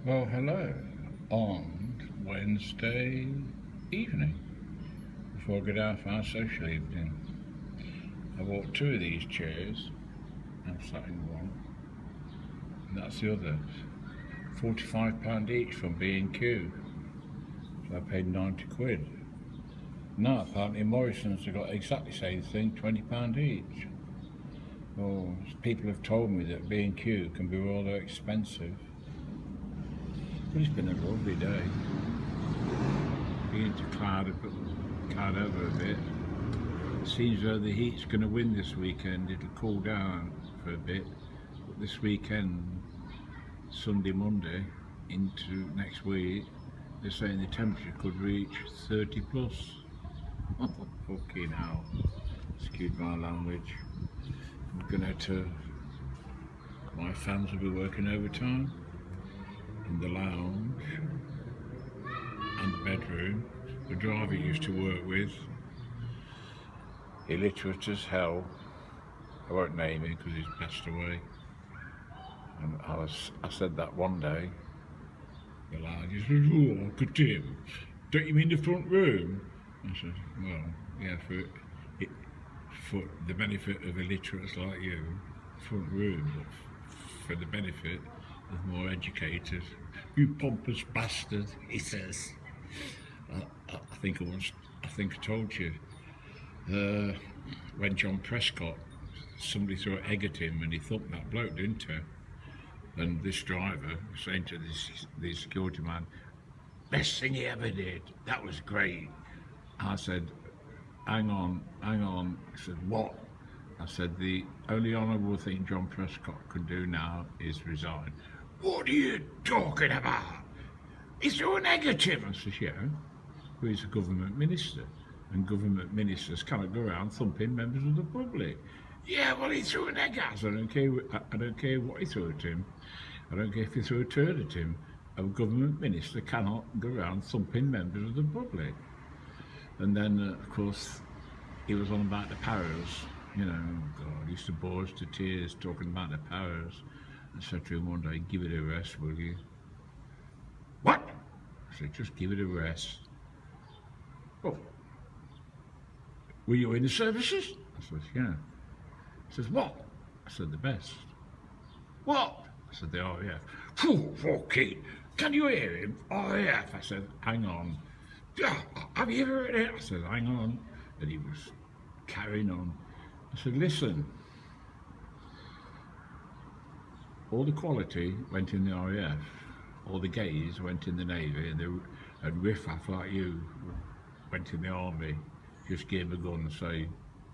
Well, hello. On Wednesday evening, before I go down for our social evening, I bought two of these chairs. I'm sat in one, and that's the other. £45 each from B&Q. So I paid 90 quid. Now apparently Morrison's have got exactly the same thing, £20 each. Well, people have told me that B&Q can be rather expensive. But it's been a lovely day. Beginning to cloud over a bit. It seems though the heat's going to win this weekend. It'll cool down for a bit, but this weekend, Sunday, Monday, into next week, they're saying the temperature could reach 30 plus. Oh, fucking hell. Excuse my language. I'm gonna to. My fans will be working overtime in the lounge and the bedroom. The driver used to work with, illiterate as hell. I won't name him because he's passed away. And I said that one day. The lad, he said, "Oh, look at him. Don't you mean the front room?" I said, "Well, yeah, for the benefit of illiterates like you, front room, but for the benefit of more educated. You pompous bastard," he says. I think I told you. When John Prescott, somebody threw an egg at him and he thumped that bloke, didn't he? And this driver was saying to the security man, "Best thing he ever did. That was great." I said, hang on. He said, "What?" I said, "The only honourable thing John Prescott could do now is resign." "What are you talking about? Is there an egg at him?" I said, "Yeah, well, he's a government minister, and government ministers cannot go around thumping members of the public." "Yeah, well, he threw an egg at us. I don't care what he threw at him. I don't care if he threw a turd at him. A government minister cannot go around thumping members of the public." And then, of course, he was on about the powers. You know, oh God, he used to bore us to tears talking about the powers. I said to him one day, "Give it a rest, will you?" "What?" I said, "Just give it a rest." "Oh, were you in the services?" I said, "Yeah." He says, "What?" I said, "The best." "What?" I said, "The RAF." "Phew, fucking, can you hear him? RAF. I said, "Hang on. Yeah, have you ever heard it?" I said, "Hang on." And he was carrying on. I said, "Listen, all the quality went in the RAF, all the gays went in the Navy, and riff-raff like you went in the Army. Just gave a gun and say,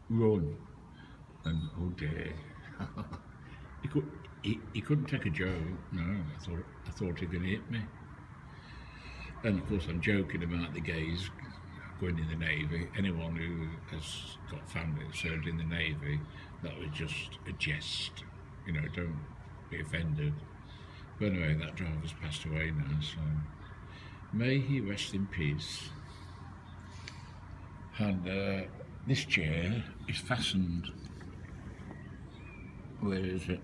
'Run.' And oh dear." he, could, he couldn't take a joke. No, I thought he was going to hit me. And of course, I'm joking about the gays going in the Navy. Anyone who has got family that served in the Navy, that was just a jest. You know, don't be offended. But anyway, that driver's passed away now, so may he rest in peace. And this chair is fastened. Where is it?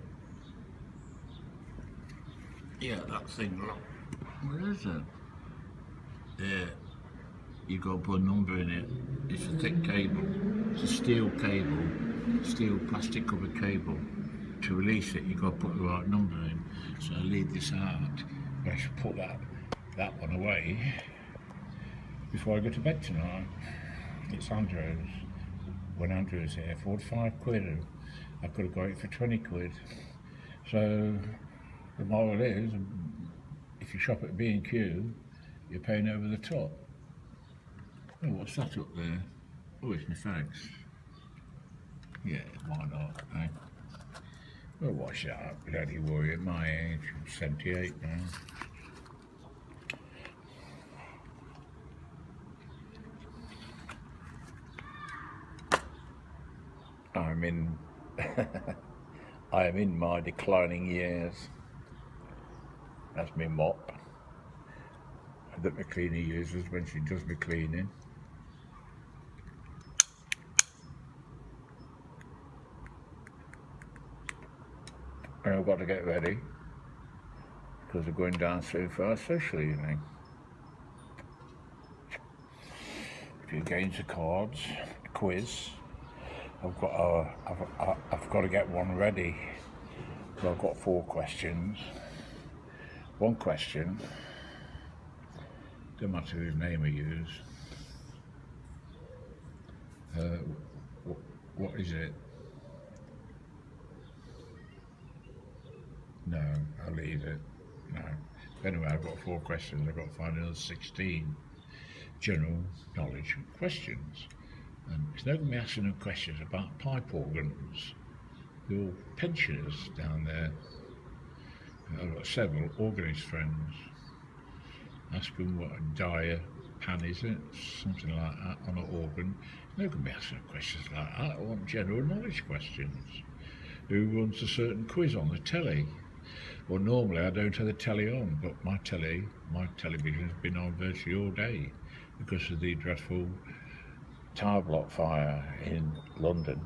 Yeah, that thing. Look. Where is it? There. You got to put a number in it. It's a thick cable. It's a steel cable, steel plastic covered cable. To release it, you got to put the right number in. So I leave this out. I should put that one away before I go to bed tonight. It's Andrew's. When Andrew's here, 45 quid. I could have got it for 20 quid. So the moral is, if you shop at B&Q, you're paying over the top. Oh, what's that up there? Oh, it's my fags. Yeah, why not, eh? Well, watch that, bloody worry at my age. I'm 78 now. I'm in... I am in my declining years. That's my mop that my cleaner uses when she does my cleaning. And I've got to get ready because we're going down soon for our social evening. A few games of cards, a quiz. I've got to get one ready. So I've got 4 questions. One question, don't matter whose name I use. What is it? No, I'll leave it. No. Anyway, I've got 4 questions. I've got to find another 16 general knowledge questions. And it's not going to be asking them questions about pipe organs. They're all pensioners down there. I've got several organist friends. Ask them what a dire pan is it, something like that on an organ. They're not going to be asking questions like that. I want general knowledge questions. Who runs a certain quiz on the telly? Well, normally I don't have the telly on, but my television has been on virtually all day because of the dreadful tower block fire in London.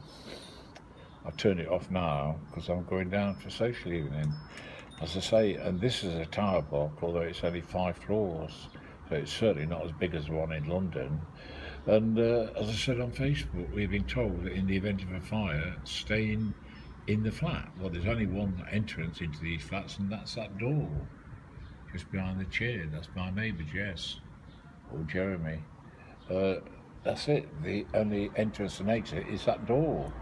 I've turned it off now because I'm going down for social evening. As I say, and this is a tower block, although it's only 5 floors, so it's certainly not as big as the one in London. And as I said on Facebook, we've been told that in the event of a fire, stay in the flat. Well, there's only one entrance into these flats, and that's that door, just behind the chair. That's my neighbour Jess, or Jeremy. That's it. The only entrance and exit is that door.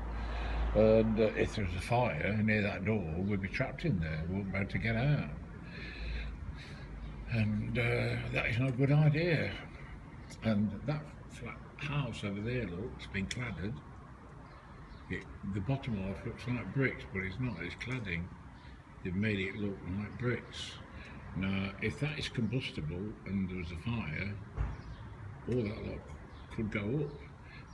And if there's a fire near that door, we'd be trapped in there. We wouldn't be able to get out. And that is not a good idea. And that flat house over there, look, it's been cladded. The bottom half looks like bricks, but it's not, it's cladding. They've made it look like bricks. Now, if that is combustible and there was a fire, all that lot could go up.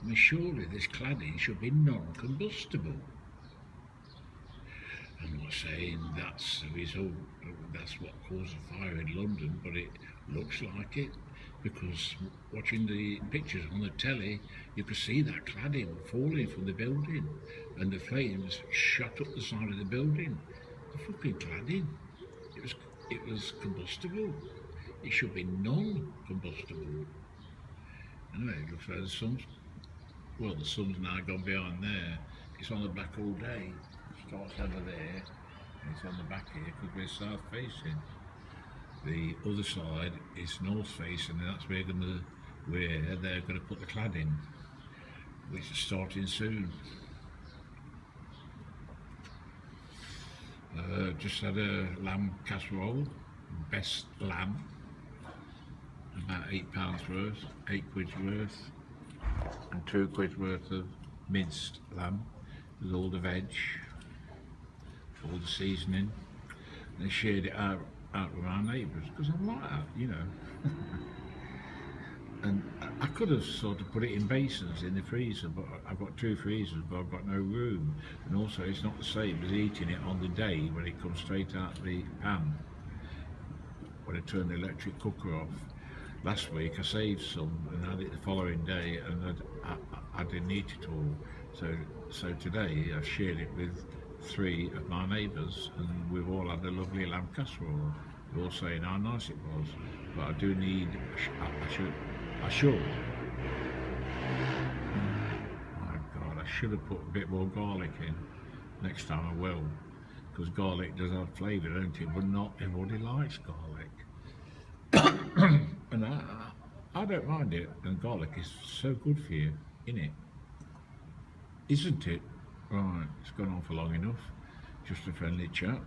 I mean, surely this cladding should be non-combustible. I'm not saying that's the result, that's what caused the fire in London, but it looks like it, because watching the pictures on the telly, you could see that cladding falling from the building, and the flames shot up the side of the building. The fucking cladding, it was combustible. It should be non-combustible. Anyway, it looks like the sun's now gone behind there. It's on the back all day. It starts over there, and it's on the back here because we're south facing. The other side is north facing, and that's where they're going to put the cladding, which is starting soon. Just had a lamb casserole, best lamb, about £8 worth, 8 quid's worth, and 2 quid's worth of minced lamb with all the veg, all the seasoning. And they shared it out with our neighbours because I'm like that, you know. And I could have sort of put it in basins in the freezer, but I've got 2 freezers, but I've got no room. And also it's not the same as eating it on the day when it comes straight out of the pan, when I turn the electric cooker off. Last week I saved some and had it the following day, and I didn't eat it all. So today I've shared it with 3 of my neighbours, and we've all had a lovely lamb casserole. They're all saying how nice it was, but I do need, I should. My God, I should have put a bit more garlic in. Next time I will, because garlic does have flavour, don't it? But not everybody likes garlic. And I don't mind it, and garlic is so good for you, innit? Isn't it? Right, it's gone on for long enough. Just a friendly chat.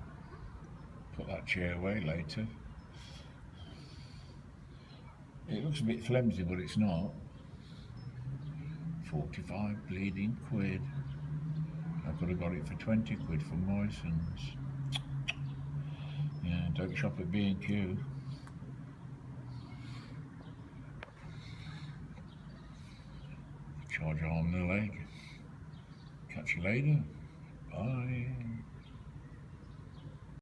Put that chair away later. It looks a bit flimsy, but it's not. 45 bleeding quid. I could have got it for 20 quid from Morrison's. Yeah, don't shop at B&Q. Charge arm and a leg. Catch you later. Bye.